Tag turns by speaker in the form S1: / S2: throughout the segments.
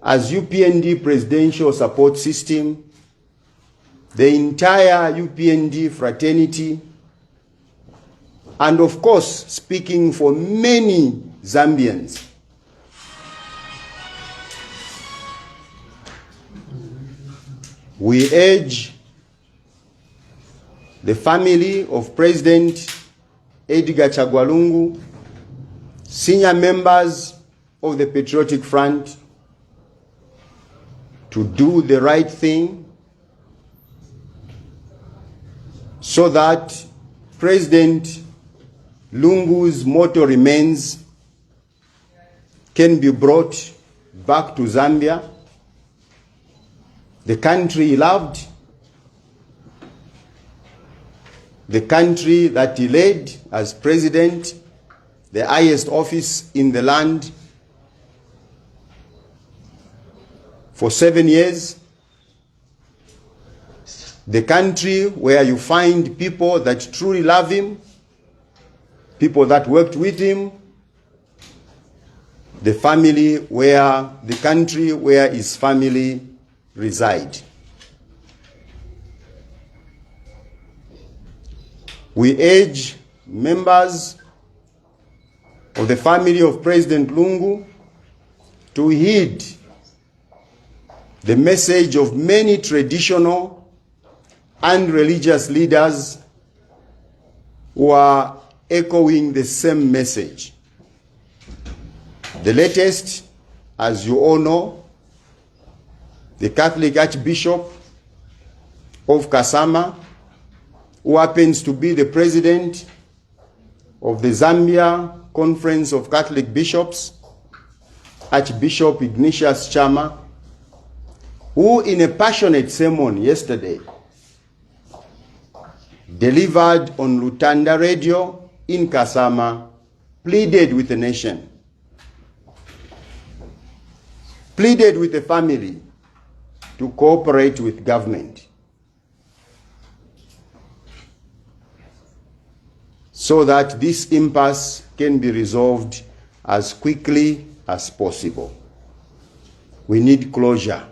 S1: as UPND Presidential Support System, the entire UPND fraternity, and of course, speaking for many Zambians, we urge the family of President EDGAR CHAGWA LUNGU, senior members of the Patriotic Front, to do the right thing so that President Lungu's motto remains, can be brought back to Zambia, the country he loved, the country that he led as president, the highest office in the land for 7 years, the country where you find people that truly love him, people that worked with him, the family where, the country where his family reside. We urge members of the family of President Lungu to heed the message of many traditional and religious leaders who are echoing the same message. The latest, as you all know, the Catholic Archbishop of Kasama, who happens to be the president of the Zambia Conference of Catholic Bishops, Archbishop Ignatius Chama, who in a passionate sermon yesterday delivered on Lutanda Radio in Kasama, pleaded with the nation, pleaded with the family to cooperate with government so that this impasse can be resolved as quickly as possible. We need closure.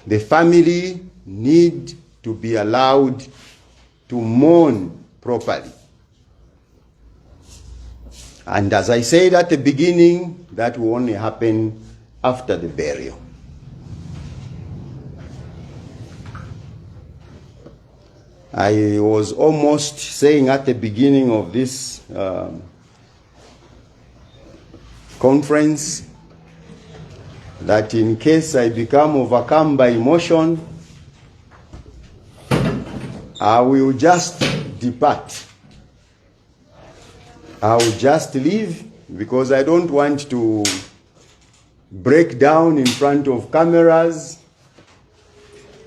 S1: The family need to be allowed to mourn properly. And as I said at the beginning, that will only happen after the burial. I was almost saying at the beginning of this conference that in case I become overcome by emotion, I will just depart. I will just leave, because I don't want to break down in front of cameras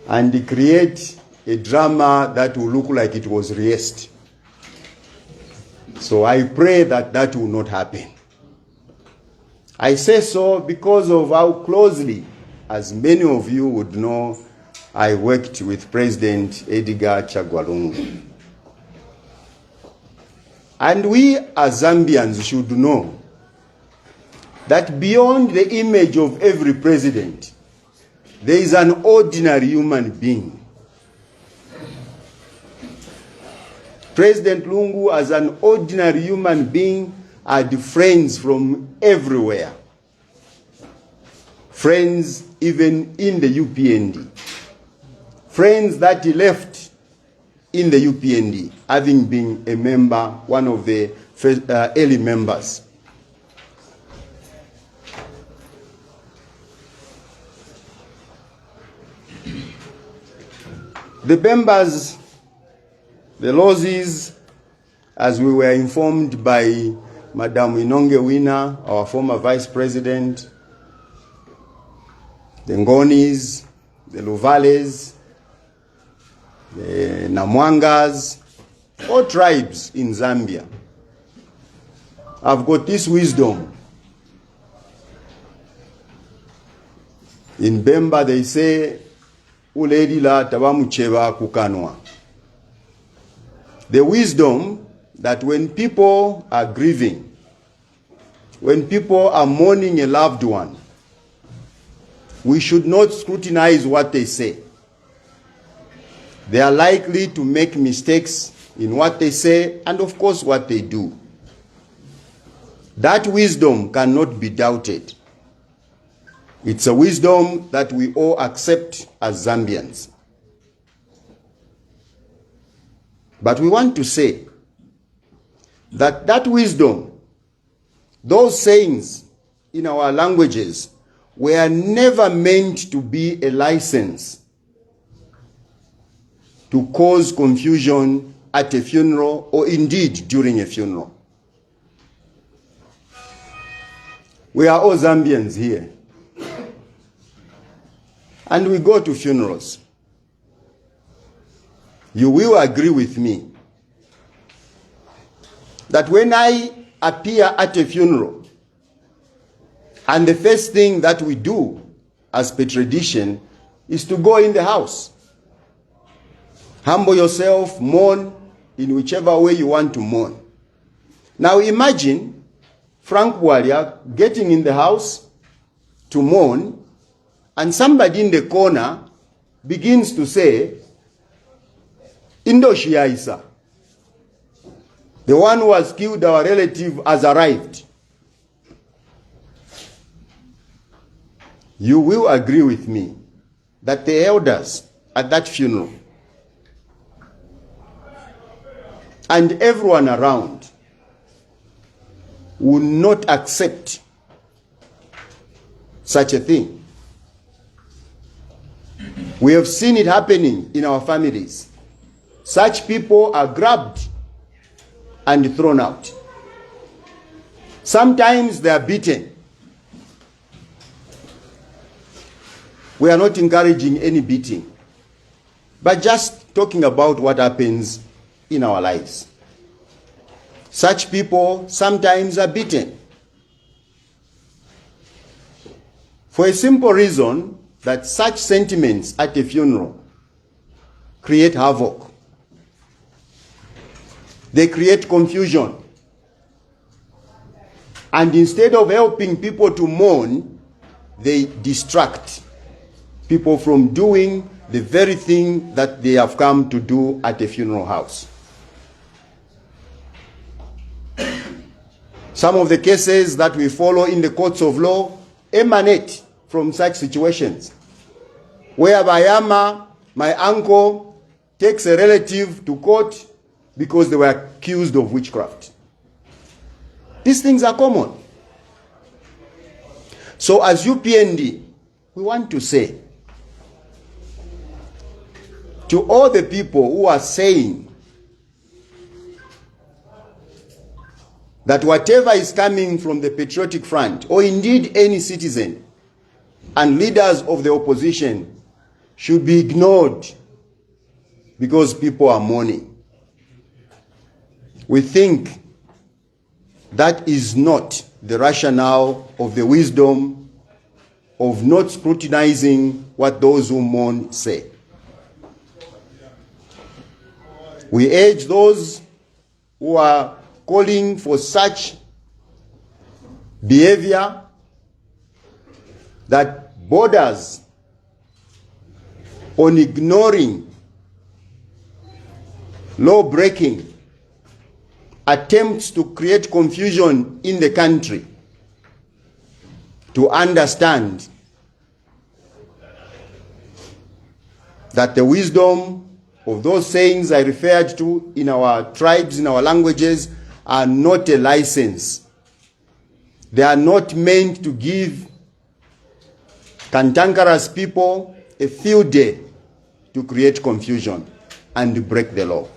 S1: and create a drama that will look like it was rehearsed. So I pray that that will not happen. I say so because of how closely, as many of you would know, I worked with President EDGAR CHAGWA LUNGU. And we as Zambians should know that beyond the image of every president, there is an ordinary human being. President Lungu, as an ordinary human being, had friends from everywhere. Friends even in the UPND. Friends that he left in the UPND, having been a member, one of the first, early members. The members, the Lozis, as we were informed by Madam Inonge Wina, our former vice president, the Ngonis, the Luvales, the Namwangas, all tribes in Zambia have got this wisdom. In Bemba they say, Uledi la tabamucheva kukanwa. The wisdom that when people are grieving, when people are mourning a loved one, we should not scrutinize what they say. They are likely to make mistakes in what they say and, of course, what they do. That wisdom cannot be doubted. It's a wisdom that we all accept as Zambians. But we want to say that that wisdom, those sayings in our languages, were never meant to be a license to cause confusion at a funeral or indeed during a funeral. We are all Zambians here. And we go to funerals. You will agree with me that when I appear at a funeral, and the first thing that we do as per tradition is to go in the house. Humble yourself, mourn in whichever way you want to mourn. Now imagine Frank Walia getting in the house to mourn, and somebody in the corner begins to say, Indoshia Isa, the one who has killed our relative, has arrived. You will agree with me that the elders at that funeral and everyone around would not accept such a thing. We have seen it happening in our families. Such people are grabbed and thrown out. Sometimes they are beaten. We are not encouraging any beating, but just talking about what happens in our lives. Such people sometimes are beaten for a simple reason that such sentiments at a funeral create havoc. They create confusion. And instead of helping people to mourn, they distract people from doing the very thing that they have come to do at a funeral house. Some of the cases that we follow in the courts of law emanate from such situations, where Bayama, my uncle, takes a relative to court because they were accused of witchcraft. These things are common. So as UPND, we want to say to all the people who are saying that whatever is coming from the Patriotic Front, or indeed any citizen and leaders of the opposition, should be ignored because people are mourning, we think that is not the rationale of the wisdom of not scrutinizing what those who mourn say. We urge those who are calling for such behavior that borders on ignoring, law-breaking, attempts to create confusion in the country, to understand that the wisdom of those sayings I referred to in our tribes, in our languages, are not a license. They are not meant to give cantankerous people a field day to create confusion and break the law.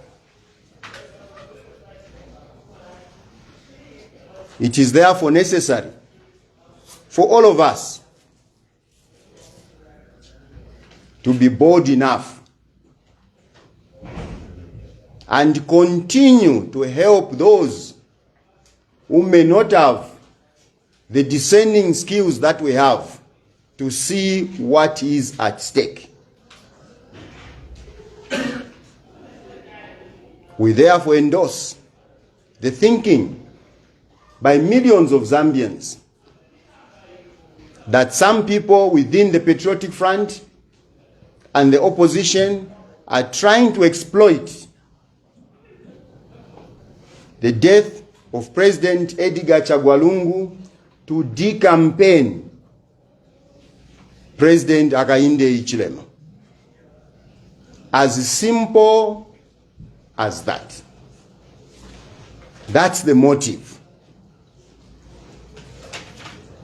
S1: It is therefore necessary for all of us to be bold enough and continue to help those who may not have the discerning skills that we have to see what is at stake. We therefore endorse the thinking by millions of Zambians that some people within the Patriotic Front and the opposition are trying to exploit the death of President EDGAR CHAGWA LUNGU to decampaign President Hakainde Hichilema. As simple as that. That's the motive.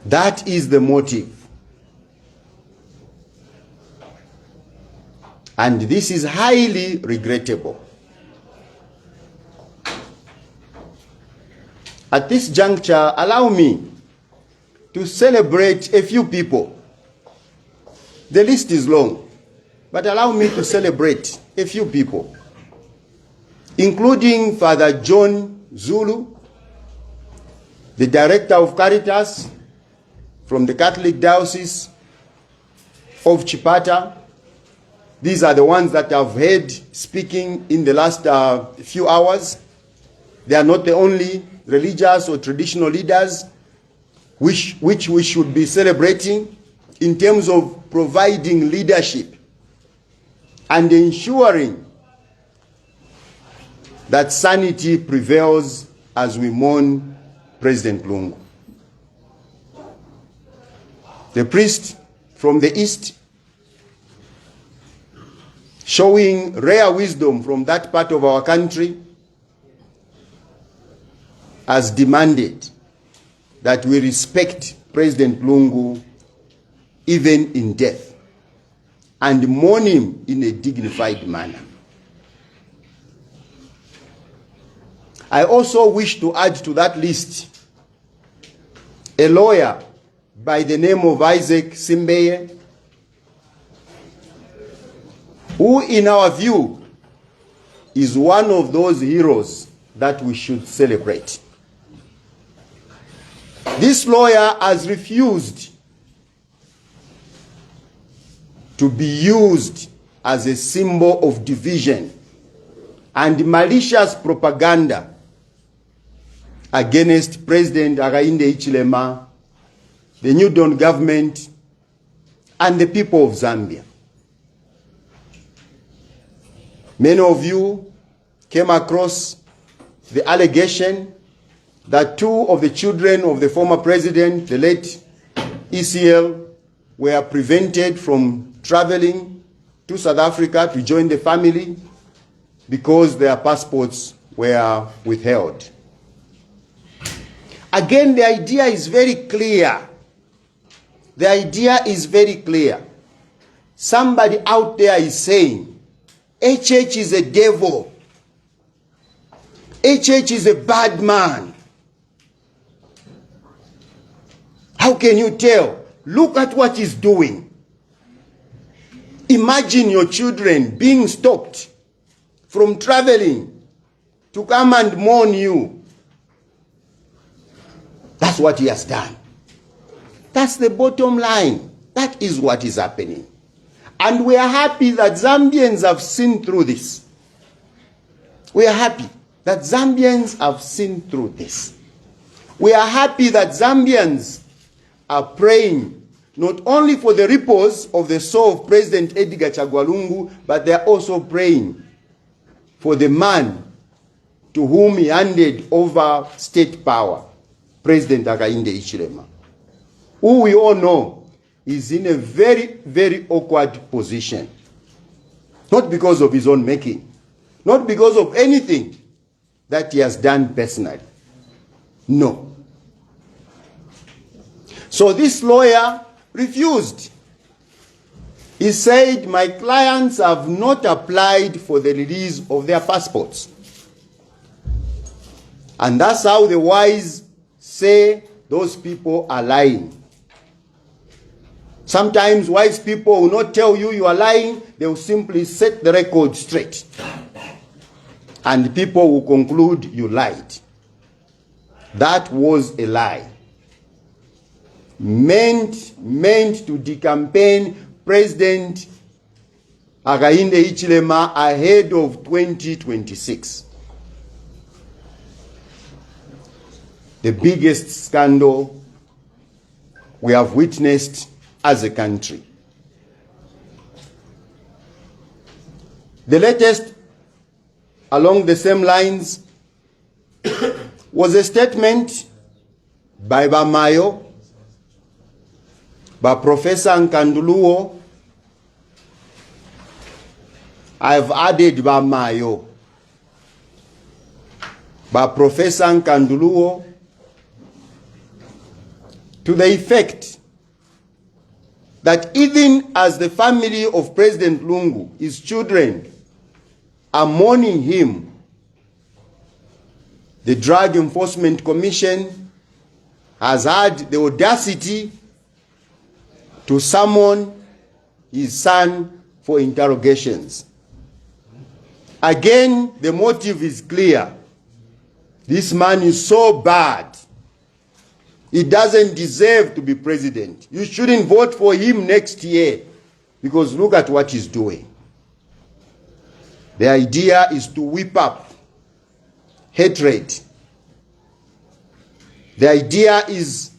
S1: That is the motive. And this is highly regrettable. At this juncture, allow me to celebrate a few people. The list is long, but allow me to celebrate a few people, including Father John Zulu, the Director of Caritas from the Catholic Diocese of Chipata. These are the ones that I've heard speaking in the last few hours. They are not the only religious or traditional leaders which we should be celebrating in terms of providing leadership and ensuring that sanity prevails as we mourn President Lungu. The priest from the East, showing rare wisdom from that part of our country, has demanded that we respect President Lungu even in death and mourn him in a dignified manner. I also wish to add to that list a lawyer by the name of Isaac Simbeye, who in our view is one of those heroes that we should celebrate. This lawyer has refused to be used as a symbol of division and malicious propaganda against President Hakainde Hichilema, the New Dawn government, and the people of Zambia. Many of you came across the allegation that 2 of the children of the former president, the late ECL, were prevented from traveling to South Africa to join the family because their passports were withheld. Again, the idea is very clear. The idea is very clear. Somebody out there is saying, HH is a devil. HH is a bad man. How can you tell? Look at what he's doing. Imagine your children being stopped from traveling to come and mourn you. That's what he has done. That's the bottom line. That is what is happening. And we are happy that Zambians have seen through this. We are happy that Zambians have seen through this. We are happy that Zambians are praying not only for the repose of the soul of President EDGAR CHAGWA LUNGU, but they are also praying for the man to whom he handed over state power, President Hakainde Hichilema, who we all know is in a very, very awkward position. Not because of his own making, not because of anything that he has done personally. No. So this lawyer refused. He said, my clients have not applied for the release of their passports. And that's how the wise say those people are lying. Sometimes wise people will not tell you you are lying. They will simply set the record straight. And people will conclude you lied. That was a lie. Meant to decampaign President Hakainde Hichilema ahead of 2026. the biggest scandal we have witnessed as a country. The latest, along the same lines, was a statement by Bamayo, by Professor Nkanduluo. I've added Bamayo, by Professor Nkanduluo, to the effect that even as the family of President Lungu, his children, are mourning him, the Drug Enforcement Commission has had the audacity to summon his son for interrogations. Again, the motive is clear. This man is so bad. He doesn't deserve to be president. You shouldn't vote for him next year, because look at what he's doing. The idea is to whip up hatred. The idea is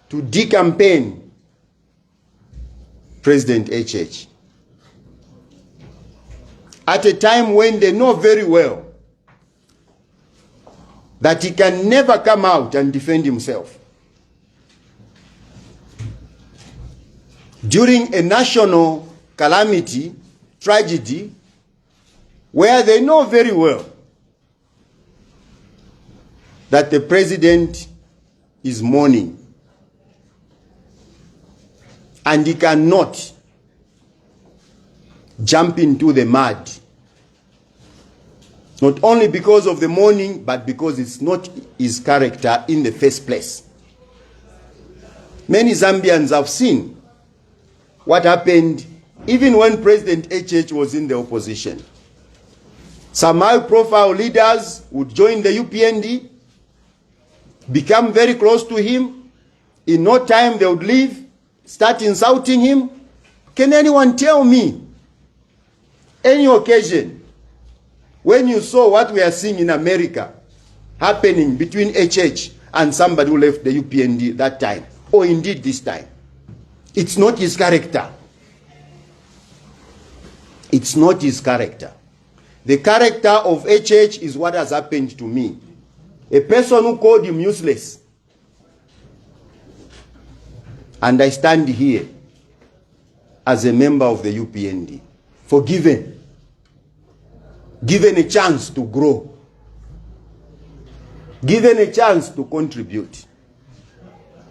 S1: to decampaign President HH at a time when they know very well that he can never come out and defend himself. During a national calamity, tragedy, where they know very well that the president is mourning and he cannot jump into the mud, not only because of the mourning, but because it's not his character in the first place. Many Zambians have seen what happened even when President HH was in the opposition. Some high-profile leaders would join the UPND, become very close to him. In no time they would leave, start insulting him. Can anyone tell me any occasion when you saw what we are seeing in America happening between HH and somebody who left the UPND that time, or indeed this time? It's not his character. It's not his character. The character of HH is what has happened to me. A person who called him useless. And I stand here as a member of the UPND, forgiven, given a chance to grow, given a chance to contribute.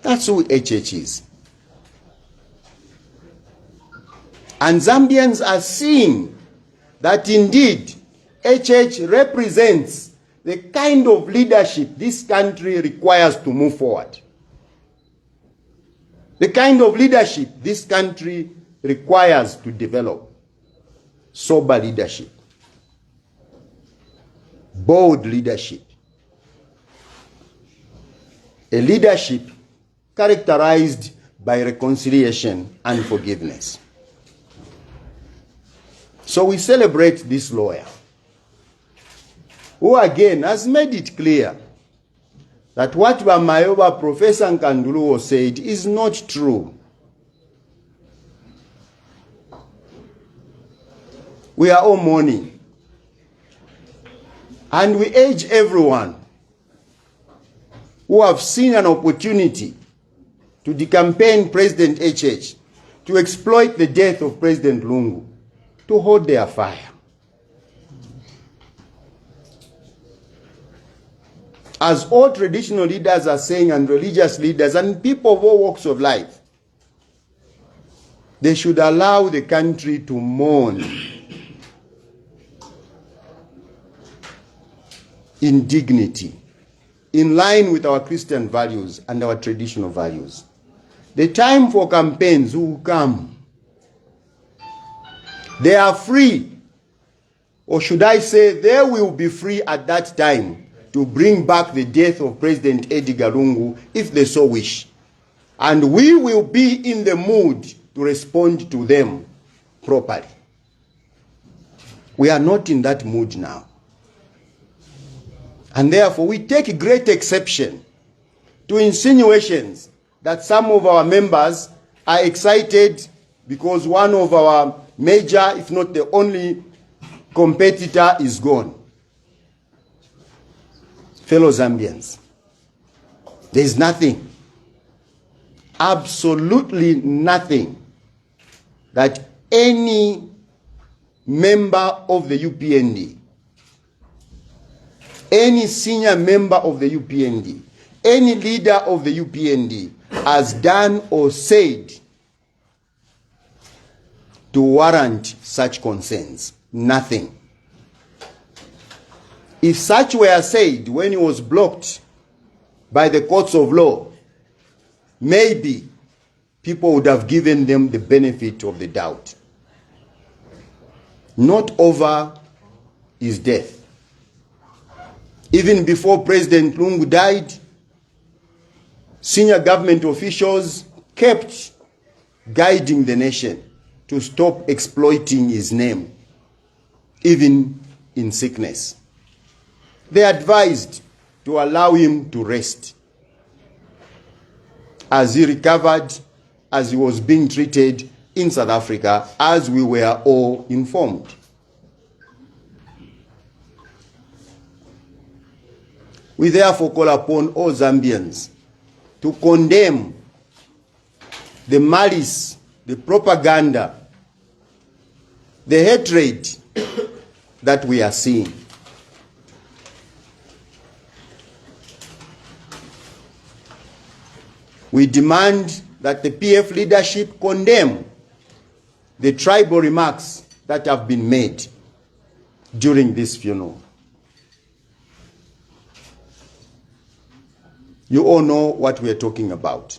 S1: That's who HH is. And Zambians are seeing that indeed HH represents the kind of leadership this country requires to move forward. The kind of leadership this country requires to develop. Sober leadership. Bold leadership. A leadership characterized by reconciliation and forgiveness. So we celebrate this lawyer, who again has made it clear that what Bamayoba, Professor Nkanduluo said is not true. We are all mourning. And we urge everyone who have seen an opportunity to decampaign President HH, to exploit the death of President Lungu, to hold their fire. As all traditional leaders are saying, and religious leaders and people of all walks of life, they should allow the country to mourn in dignity, in line with our Christian values and our traditional values. The time for campaigns will come. They are free, or should I say, they will be free at that time to bring back the death of President EDGAR Lungu if they so wish. And we will be in the mood to respond to them properly. We are not in that mood now. And therefore we take great exception to insinuations that some of our members are excited because one of our major, if not the only competitor, is gone. Fellow Zambians, there is nothing, absolutely nothing, that any member of the UPND, any senior member of the UPND, any leader of the UPND has done or said to warrant such concerns. Nothing. If such were said when he was blocked by the courts of law, maybe people would have given them the benefit of the doubt. Not over his death. Even before President Lungu died, senior government officials kept guiding the nation to stop exploiting his name, even in sickness. They advised to allow him to rest as he recovered, as he was being treated in South Africa, as we were all informed. We therefore call upon all Zambians to condemn the malice, the propaganda, the hatred that we are seeing. We demand that the PF leadership condemn the tribal remarks that have been made during this funeral. You all know what we are talking about.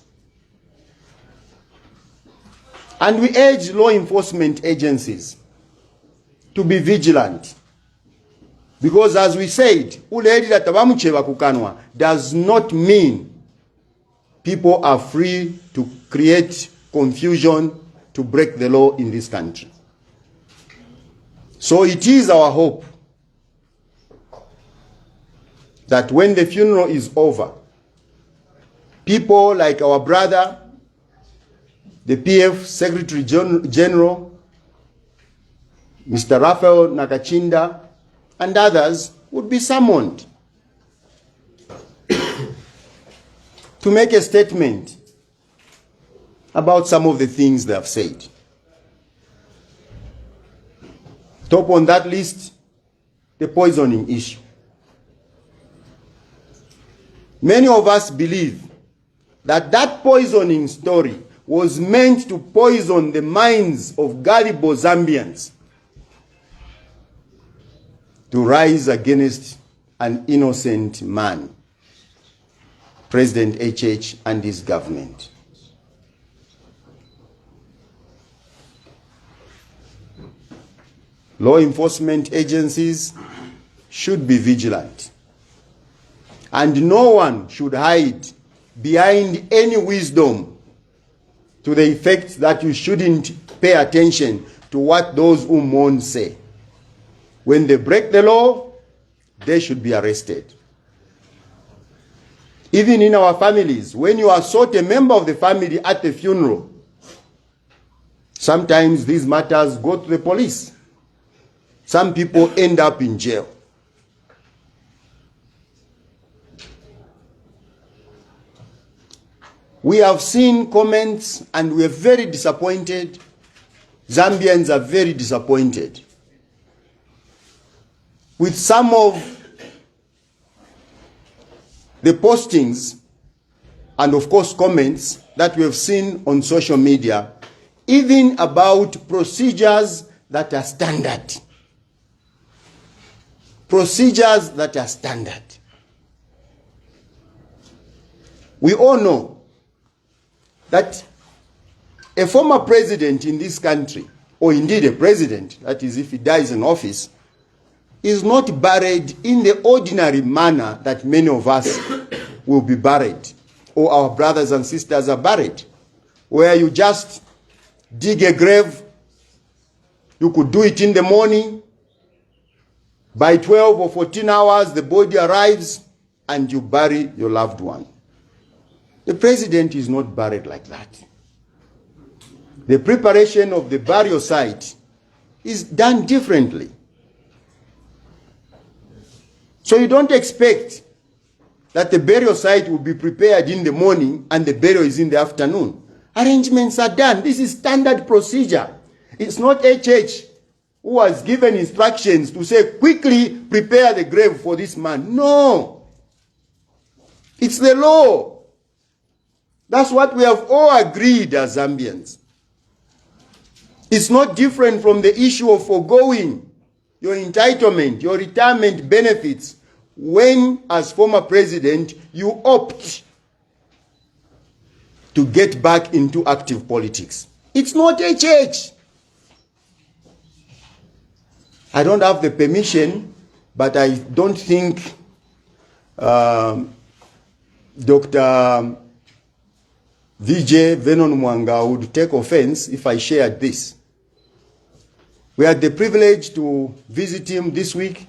S1: And we urge law enforcement agencies to be vigilant. Because as we said, does not mean people are free to create confusion, to break the law in this country. So it is our hope that when the funeral is over, people like our brother, the PF Secretary General, Mr. Raphael Nakachinda, and others would be summoned to make a statement about some of the things they have said. Top on that list, the poisoning issue. Many of us believe that that poisoning story was meant to poison the minds of gullible Zambians to rise against an innocent man, President HH and his government. Law enforcement agencies should be vigilant, and no one should hide behind any wisdom to the effect that you shouldn't pay attention to what those who mourn say. When they break the law, they should be arrested. Even in our families, when you assault a member of the family at a funeral, sometimes these matters go to the police. Some people end up in jail. We have seen comments and we are very disappointed. Zambians are very disappointed with some of the postings and of course comments that we have seen on social media, even about procedures that are standard. Procedures that are standard. We all know that a former president in this country, or indeed a president, that is if he dies in office, is not buried in the ordinary manner that many of us will be buried, or our brothers and sisters are buried, where you just dig a grave. You could do it in the morning. By 12 or 14 hours, the body arrives and you bury your loved one. The president is not buried like that. The preparation of the burial site is done differently. So you don't expect that the burial site will be prepared in the morning and the burial is in the afternoon. Arrangements are done. This is standard procedure. It's not HH who was given instructions to say, quickly prepare the grave for this man. No. It's the law. That's what we have all agreed as Zambians. It's not different from the issue of foregoing your entitlement, your retirement benefits, when, as former president, you opt to get back into active politics. It's not HH. I don't have the permission, but I don't think Dr. VJ Venon Mwanga would take offense if I shared this. We had the privilege to visit him this week.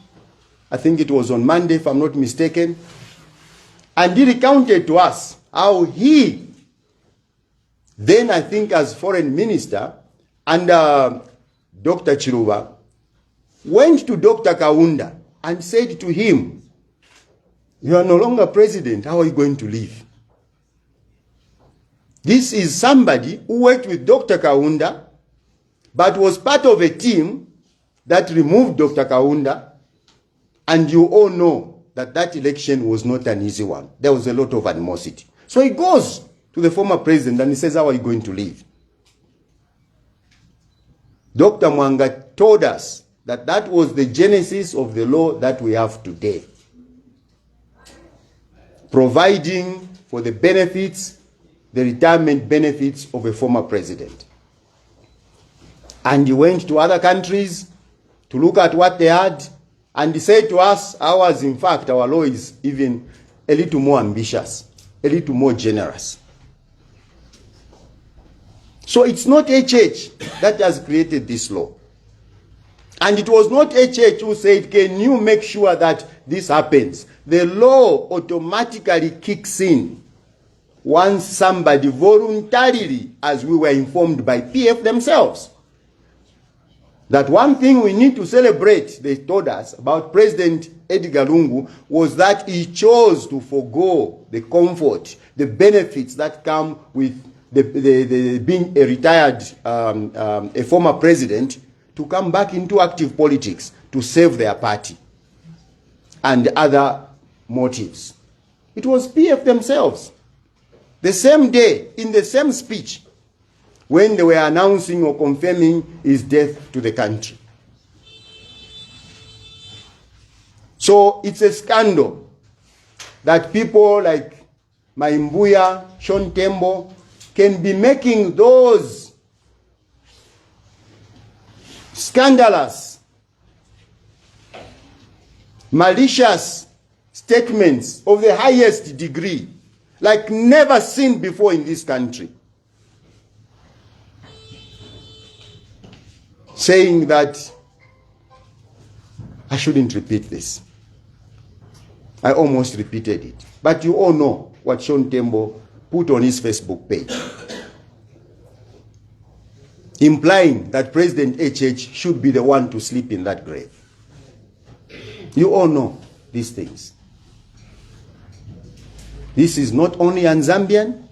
S1: I think it was on Monday, if I'm not mistaken. And he recounted to us how he, then I think as foreign minister, under Dr. Chiruba, went to Dr. Kaunda and said to him, you are no longer president, how are you going to live? This is somebody who worked with Dr. Kaunda, but was part of a team that removed Dr. Kaunda, and you all know that that election was not an easy one. There was a lot of animosity. So he goes to the former president and he says, how are you going to live? Dr. Mwanga told us that that was the genesis of the law that we have today, providing for the benefits, the retirement benefits of a former president. And he went to other countries to look at what they had, and he said to us, ours, in fact, our law is even a little more ambitious, a little more generous. So it's not HH that has created this law. And it was not HH who said, can you make sure that this happens? The law automatically kicks in once somebody voluntarily, as we were informed by PF themselves, that one thing we need to celebrate, they told us, about President EDGAR Lungu, was that he chose to forego the comfort, the benefits that come with the being a retired, a former president, to come back into active politics to save their party and other motives. It was PF themselves. The same day, in the same speech, when they were announcing or confirming his death to the country. So it's a scandal that people like Maimbuya, Sean Tembo, can be making those scandalous, malicious statements of the highest degree, like never seen before in this country, saying that I shouldn't repeat this. I almost repeated it. But you all know what Sean Tembo put on his Facebook page, implying that President HH should be the one to sleep in that grave. You all know these things. This is not only un-Zambian,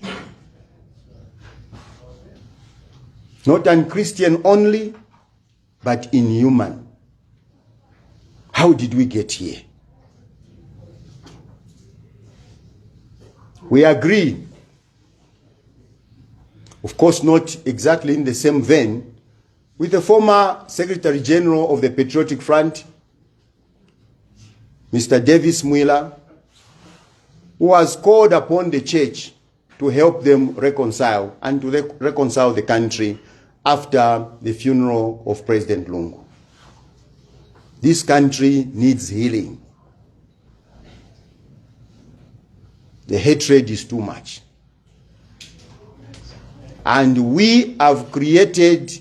S1: not un-Christian only, but inhuman. How did we get here? We agree, of course not exactly in the same vein, with the former Secretary General of the Patriotic Front, Mr. Davis Mwila, who has called upon the church to help them reconcile and to reconcile the country after the funeral of President Lungu. This country needs healing. The hatred is too much. And we have created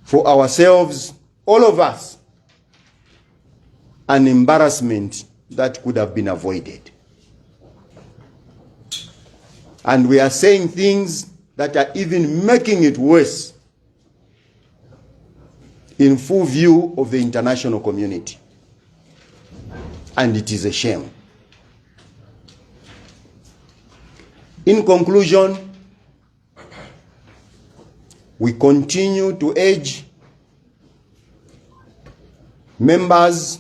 S1: for ourselves, all of us, an embarrassment that could have been avoided. And we are saying things that are even making it worse in full view of the international community. And it is a shame. In conclusion, we continue to urge members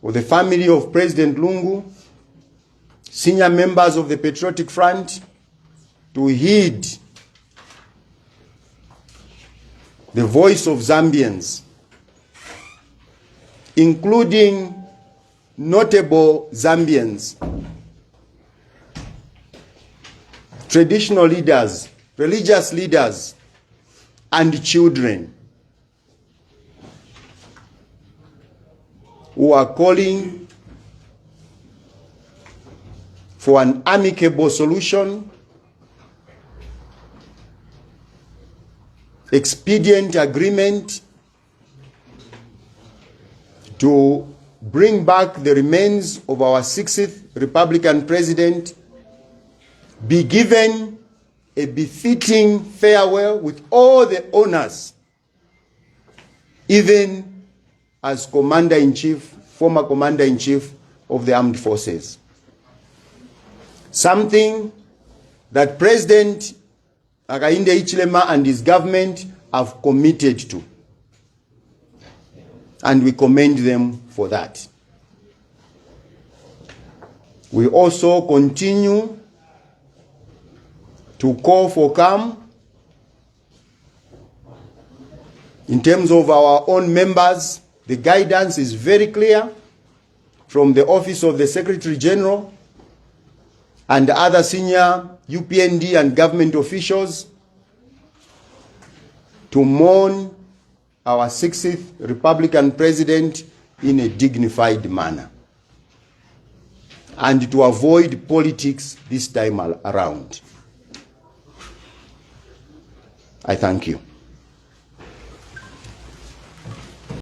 S1: of the family of President Lungu, senior members of the Patriotic Front, to heed the voice of Zambians, including notable Zambians, traditional leaders, religious leaders, and children who are calling for an amicable solution, expedient agreement to bring back the remains of our 60th Republican president, be given a befitting farewell with all the honors, even as Commander-in-Chief, former Commander-in-Chief of the Armed Forces. Something that President Hakainde Hichilema and his government have committed to. And we commend them for that. We also continue to call for calm in terms of our own members. The guidance is very clear from the Office of the Secretary General and other senior UPND and government officials to mourn our 60th Republican president in a dignified manner and to avoid politics this time around. I thank you.